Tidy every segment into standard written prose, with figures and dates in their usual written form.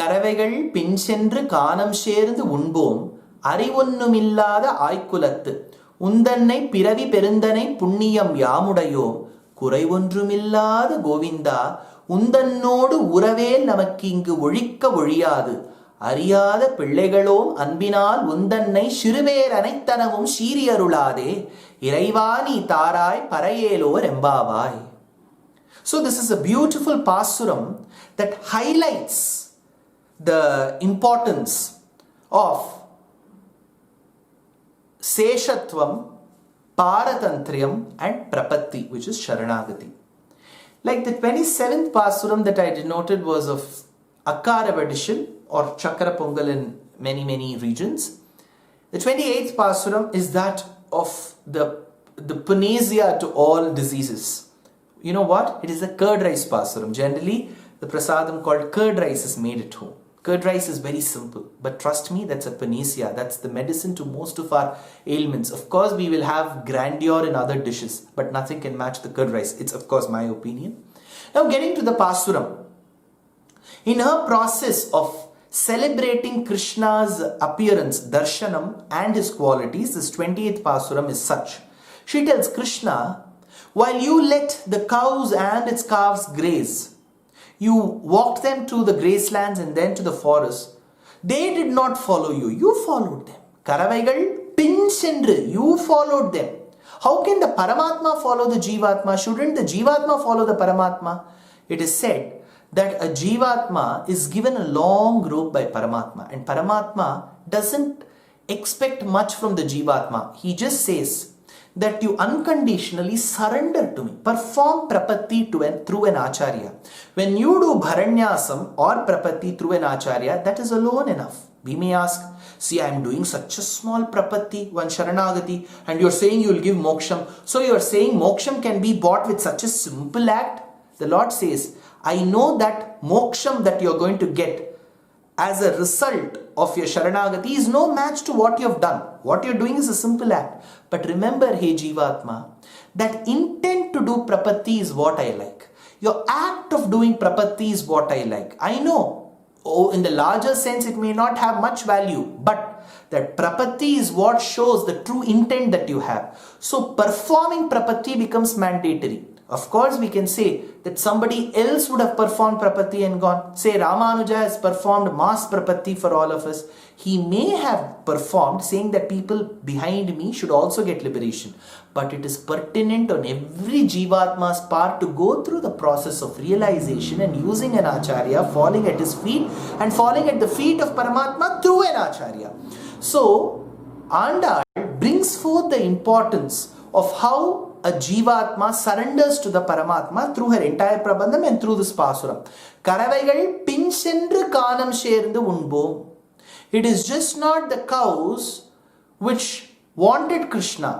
கரவைகள் பின் சென்று கானம் சேர்ந்து உண்போம் அறிவொன்னுமில்லாத ஆய்க்குலத்து உந்தன்னை பிறவி பெருந்தனை புண்ணியம் யாமுடையோம் குறைவொன்றுமில்லாத கோவிந்தா உந்தன்னோடு உறவேல் நமக்கு இங்கு ஒழிக்க ஒழியாது அறியாத பிள்ளைகளோம் அன்பினால் உந்தன்னை சிறுவேர் அனைத்தனமும் சீரியருளாதே இறைவா நீ தாராய் பரையேலோர் எம்பாவாய். So this is a beautiful pasuram that highlights the importance of Seshatvam, Paratantriyam and Prapatti, which is Sharanagati. Like the 27th pasuram that I denoted was of Akkara addition or Chakra Pongal in many regions. The 28th pasuram is that of the panacea to all diseases. You know what? It is a curd rice pasuram. Generally, the prasadam called curd rice is made at home. Curd rice is very simple, but trust me, that's a panacea. That's the medicine to most of our ailments. Of course, we will have grandeur in other dishes, but nothing can match the curd rice. It's of course my opinion. Now getting to the pasuram. In her process of celebrating Krishna's appearance, darshanam and his qualities, this 28th pasuram is such. She tells Krishna, while you let the cows and its calves graze, you walked them to the gracelands and then to the forest. They did not follow you. You followed them. Karavaigal pin sendru. You followed them. How can the Paramatma follow the Jivatma? Shouldn't the Jivatma follow the Paramatma? It is said that a Jivatma is given a long rope by Paramatma. And Paramatma doesn't expect much from the Jivatma. He just says that you unconditionally surrender to me. Perform prapatti through an acharya. When you do bharanyasam or prapatti through an acharya, that is alone enough. We may ask, see, I am doing such a small prapatti, one sharanagati, and you are saying you will give moksham. So you are saying moksham can be bought with such a simple act? The Lord says, I know that moksham that you are going to get as a result of your sharanagati is no match to what you have done. What you are doing is a simple act. But remember, hey Jivatma, that intent to do prapatti is what I like. Your act of doing prapatti is what I like. I know, in the larger sense, it may not have much value, but that prapatti is what shows the true intent that you have. So performing prapatti becomes mandatory. Of course, we can say that somebody else would have performed prapatti and gone. Say Ramanuja has performed mass prapatti for all of us. He may have performed saying that people behind me should also get liberation. But it is pertinent on every Jivatma's part to go through the process of realization and using an acharya, falling at his feet and falling at the feet of Paramatma through an acharya. So, Andal brings forth the importance of how a Jivatma surrenders to the Paramatma through her entire Prabandham and through this Pasuram. Karavaigal pin sendru kaanam சேர்ந்து உண்போம். It is just not the cows which wanted Krishna,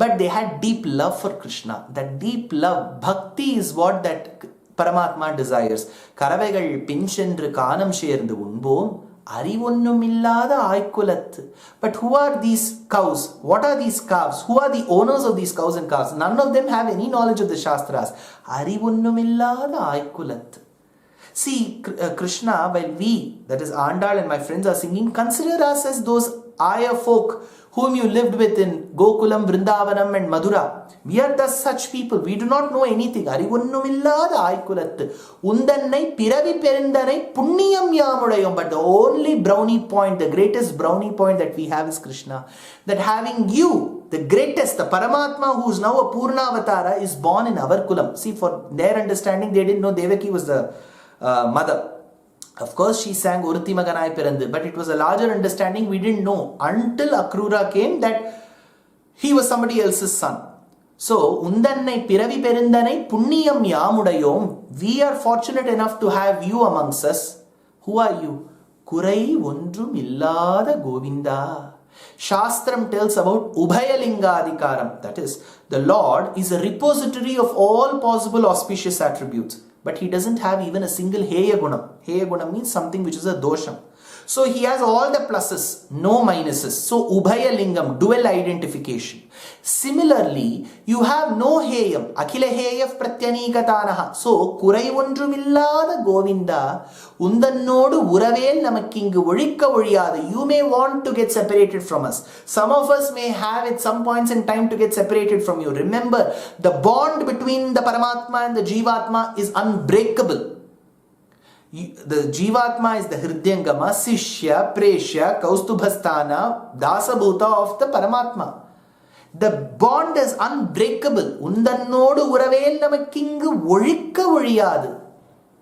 but they had deep love for Krishna. That deep love, bhakti, is what that Paramatma desires. Karavaigal pin sendru kaanam சேர்ந்து உண்போம் அறிவொன்னுமில்லாத ஆய்க்குலத்து. But who are these cows? What are these calves? Who are the owners of these cows and calves? None of them have any knowledge of the Shastras. அறிவொன்னுமில்லாத ஆய்க்குலத்து. See, Krishna, while we, that is Andal and my friends, are singing, consider us as those Aya folk whom you lived with in Gokulam, Vrindavanam and Madhura. We are thus such people. We do not know anything. அறிவொன்னுமில்லாத ஆய்க்குலத்து உந்தன்னை பிறவி பெருந்தனை புண்ணியம் யாமுடையோம். But the only brownie point, the greatest brownie point that we have is Krishna. That having you, the greatest, the Paramatma who is now a Purna Avatara, is born in our kulam. See, for their understanding, they didn't know Devaki was the mother. Of course, she sang Oruthi Maganai Pirandu, but it was a larger understanding we didn't know until Akrura came that he was somebody else's son. So, Undannai Piravi Perundanai Punniyam Yamudayom, we are fortunate enough to have you amongst us. Who are you? Kurai Ondrum Illada Govinda. Shastram tells about Ubhayalingadikaram, that is, the Lord is a repository of all possible auspicious attributes. But he doesn't have even a single Heya Gunam. Heya Gunam means something which is a dosham. So he has all the pluses, no minuses. So Ubhaya Lingam, dual identification. Similarly, you have no heyam, Akhila heyaf pratyanikatanaha. So Kurai ondrumillada Govinda, Undannodu Uravel namakkingu Urikka Uriyada. You may want to get separated from us. Some of us may have at some points in time to get separated from you. Remember, the bond between the Paramatma and the Jivatma is unbreakable. The Jivatma is the Hridyangama, Sishya, Preshya, Kaustubhasthana, Dasabhuta of the Paramatma. The bond is unbreakable. Undannodu uravel namakkingu olikka oliyadu.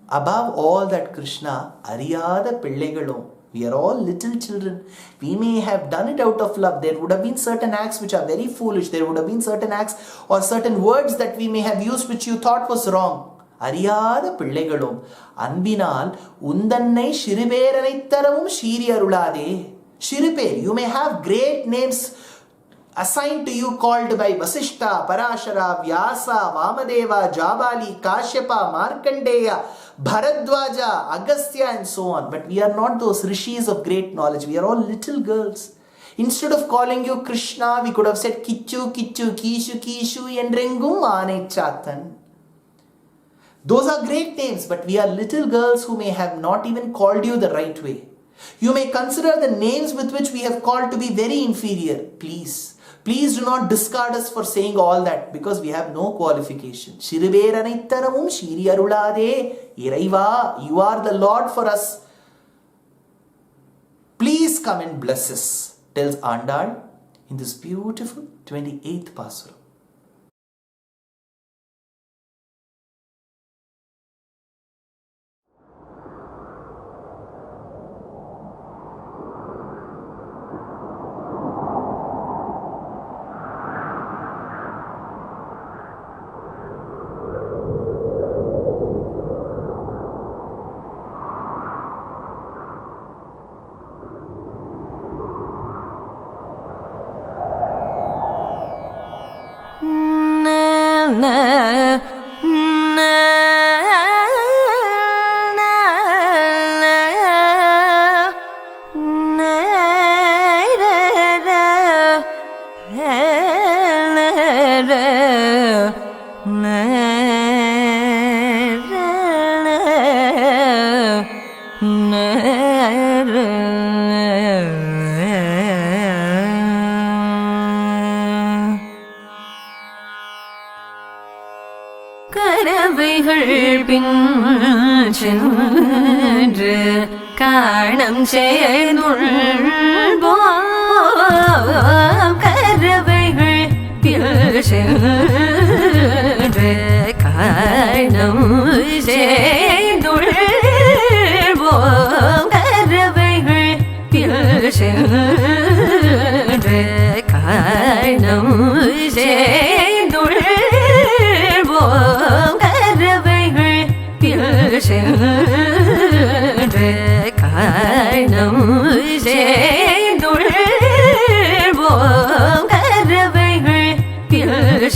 Above all that, Krishna, ariyada pillaigalum. We are all little children. We may have done it out of love. There would have been certain acts which are very foolish. There would have been certain acts or certain words that we may have used which you thought was wrong. அறியாத பிள்ளைகளும் அன்பினால் உந்தன்னை சிறுபேரனைத்தரவும் சீரி அருளாதே. Shiripir, you may have great names assigned to you called by Vasishta, Parashara, Vyasa, Vamadeva, Jabali, Kashyapa, Markandeya, Bharadwaja, Agastya and so on. But we are not those rishis of great knowledge. We are all little girls. Instead of calling you Krishna, we could have said Kichu, Kichu, Kishu, Kishu, Endrengum, Anechatan. Those are great names, but we are little girls who may have not even called you the right way. You may consider the names with which we have called to be very inferior. Please do not discard us for saying all that, because we have no qualification. Shiriberanittanamum shiri arulade iraiva, you are the Lord for us. Please come and bless us, tells Andal in this beautiful 28th Pasuram. Karavaigal bin சென்று காணம் செய்துள்வோம் கரவைகள் சென்று காணம் செய்துள்வோம் கரவைகள் சென்று காணம் செய்துள்வோம் கரவைகள் சென்று காணம் செய்துள்வோம் கரவைகள்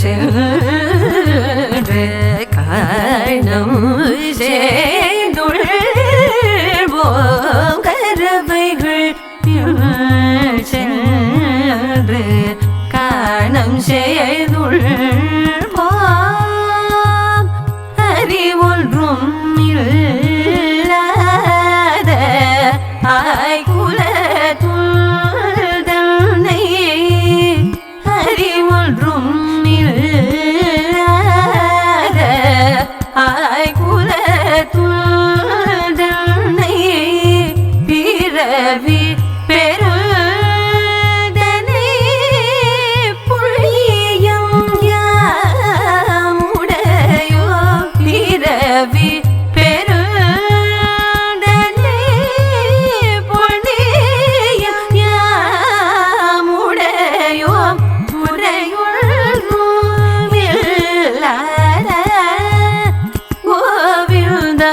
சென்று காணம் செய்துள்வோம் கரவைகள் சென்று காணம் செய்துள்வோம் அறிவொன்றும் இல்லாத ஆய்குலத்துள்தன்னை அறிவொன்றும் இல்லாத ஆய்குலத்துள்தன்னை பிறவி பெருதனை புள்ளியம் யாமுடையோ பிறவி பெருதனை புள்ளியம் யாமுடையோ துறையுள்ளும் இல்லாத கோவிந்த